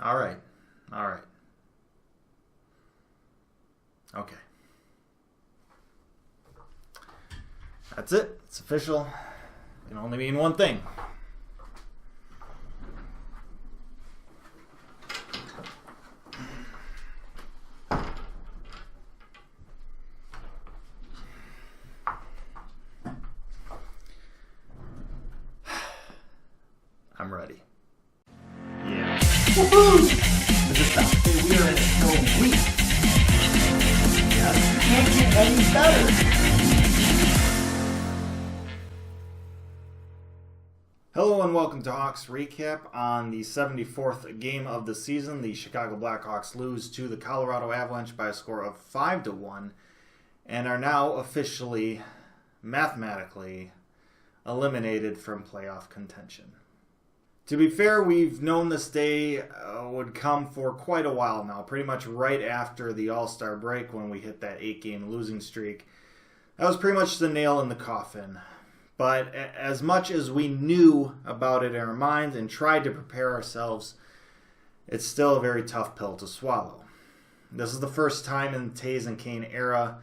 All right. All right. Okay. That's it. It's official. It can only mean one thing. I'm ready. Yeah. Woohoo! This is the we are in it for a week. Yes. Can't get any better. Hello and welcome to Hawks Recap. On the 74th game of the season, the Chicago Blackhawks lose to the Colorado Avalanche by a score of 5-1 and are now officially, mathematically, eliminated from playoff contention. To be fair, we've known this day would come for quite a while now, pretty much right after the All-Star break when we hit that 8-game losing streak. That was pretty much the nail in the coffin. But as much as we knew about it in our minds and tried to prepare ourselves, it's still a very tough pill to swallow. This is the first time in the Taves and Kane era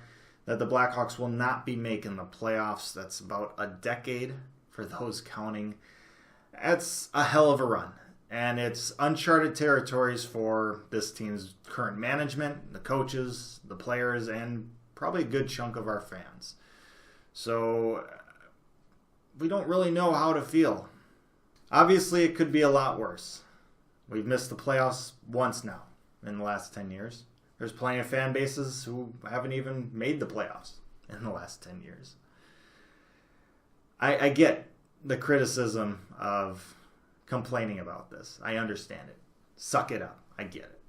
that the Blackhawks will not be making the playoffs. That's about a decade for those counting. That's a hell of a run, and it's uncharted territories for this team's current management, the coaches, the players, and probably a good chunk of our fans. So we don't really know how to feel. Obviously, it could be a lot worse. We've missed the playoffs once now in the last 10 years. There's plenty of fan bases who haven't even made the playoffs in the last 10 years. I get the criticism of complaining about this. I understand it. Suck it up. I get it.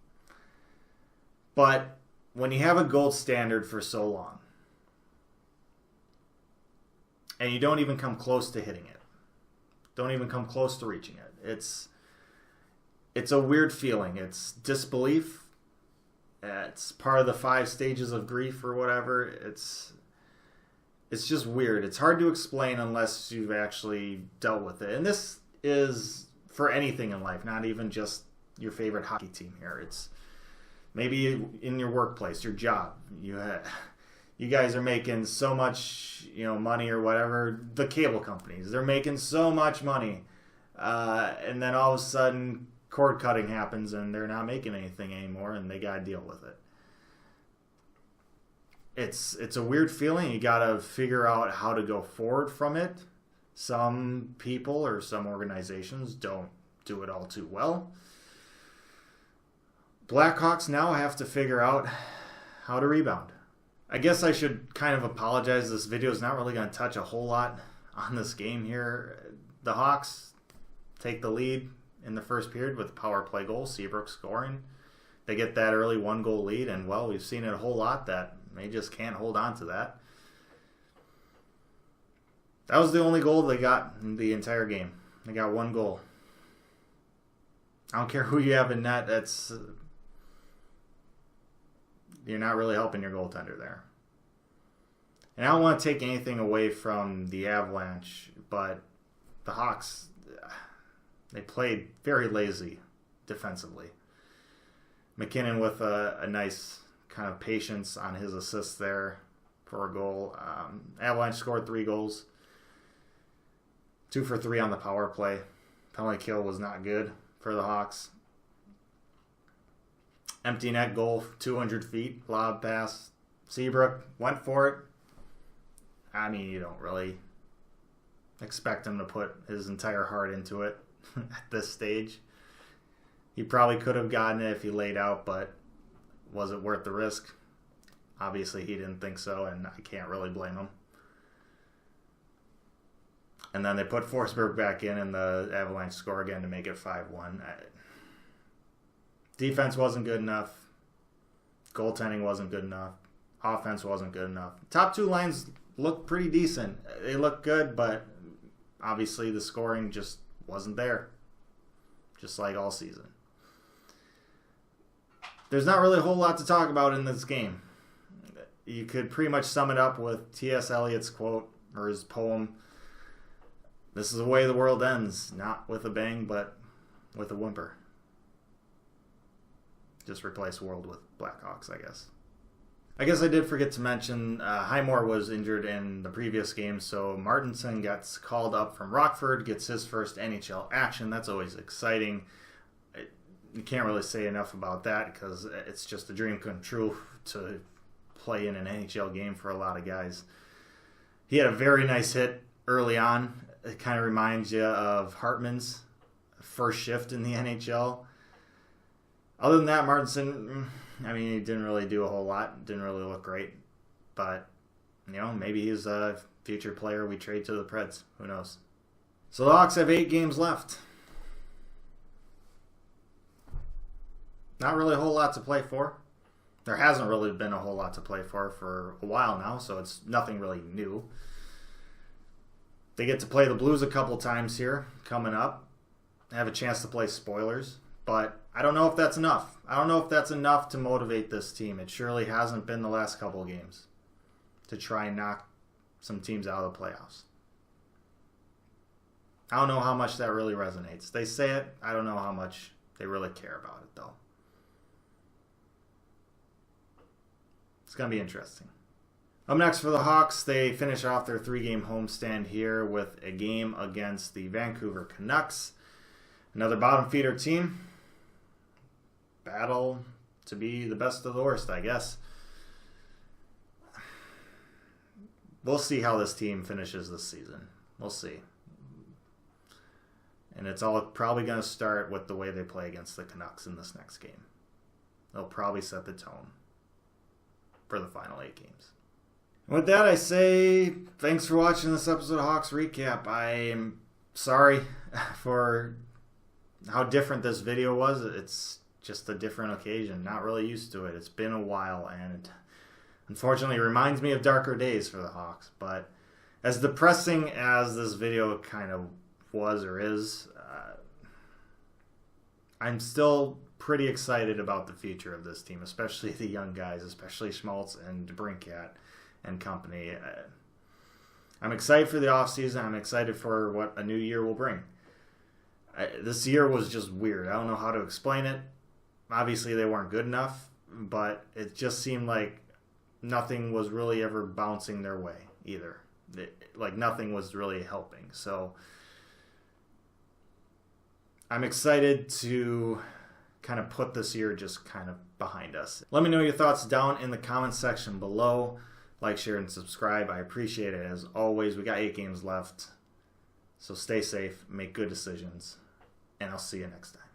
But when you have a gold standard for so long, and you don't even come close to hitting it, don't even come close to reaching it, it's a weird feeling. It's disbelief. It's part of the 5 stages of grief or whatever. It's just weird. It's hard to explain unless you've actually dealt with it. And this is for anything in life, not even just your favorite hockey team here. It's maybe in your workplace, your job. You guys are making so much, money or whatever. The cable companies, they're making so much money. And then all of a sudden, cord cutting happens and they're not making anything anymore and they got to deal with it. It's a weird feeling. You got to figure out how to go forward from it. Some people or some organizations don't do it all too well. Blackhawks now have to figure out how to rebound. I guess I should kind of apologize. This video is not really going to touch a whole lot on this game here. The Hawks take the lead in the first period with a power play goal, Seabrook scoring. They get that early 1-goal lead, and, well, we've seen it a whole lot that they just can't hold on to that. That was the only goal they got in the entire game. They got 1 goal. I don't care who you have in net. You're not really helping your goaltender there. And I don't want to take anything away from the Avalanche, but the Hawks, they played very lazy defensively. McKinnon with a nice kind of patience on his assist there for a goal. Avalanche scored 3 goals. 2 for 3 on the power play. Penalty kill was not good for the Hawks. Empty net goal, 200 feet, lob pass. Seabrook went for it. I mean, you don't really expect him to put his entire heart into it at this stage. He probably could have gotten it if he laid out, but was it worth the risk? Obviously, he didn't think so, and I can't really blame him. And then they put Forsberg back in, and the Avalanche score again to make it 5-1. Defense wasn't good enough. Goaltending wasn't good enough. Offense wasn't good enough. Top 2 lines looked pretty decent. They looked good, but obviously the scoring just wasn't there. Just like all season. There's not really a whole lot to talk about in this game. You could pretty much sum it up with T.S. Eliot's quote, or his poem, "This is the way the world ends, not with a bang, but with a whimper." Just replace World with Blackhawks, I guess. I guess I did forget to mention Highmore was injured in the previous game, so Martinson gets called up from Rockford, gets his first NHL action. That's always exciting. You can't really say enough about that because it's just a dream come true to play in an NHL game for a lot of guys. He had a very nice hit early on. It kind of reminds you of Hartman's first shift in the NHL. Other than that, Martinson, I mean, he didn't really do a whole lot. Didn't really look great. But, maybe he's a future player we trade to the Preds. Who knows? So the Hawks have 8 games left. Not really a whole lot to play for. There hasn't really been a whole lot to play for a while now, so it's nothing really new. They get to play the Blues a couple times here coming up. Have a chance to play spoilers, but I don't know if that's enough. I don't know if that's enough to motivate this team. It surely hasn't been the last couple of games to try and knock some teams out of the playoffs. I don't know how much that really resonates. They say it. I don't know how much they really care about it, though. It's going to be interesting. Up next for the Hawks, they finish off their 3-game homestand here with a game against the Vancouver Canucks. Another bottom feeder team. Battle to be the best of the worst, I guess. We'll see how this team finishes this season. We'll see. And it's all probably going to start with the way they play against the Canucks in this next game. They'll probably set the tone for the final 8 games. With that, I say thanks for watching this episode of Hawks Recap. I am sorry for how different this video was. It's just a different occasion. Not really used to it. It's been a while, and unfortunately it reminds me of darker days for the Hawks. But as depressing as this video kind of was or is, I'm still pretty excited about the future of this team, especially the young guys, especially Schmaltz and DeBrincat and company. I'm excited for the offseason. I'm excited for what a new year will bring. This year was just weird. I don't know how to explain it. Obviously, they weren't good enough, but it just seemed like nothing was really ever bouncing their way either. Like nothing was really helping. So I'm excited to kind of put this year just kind of behind us. Let me know your thoughts down in the comments section below. Like, share, and subscribe. I appreciate it as always. We got 8 games left. So stay safe, make good decisions, and I'll see you next time.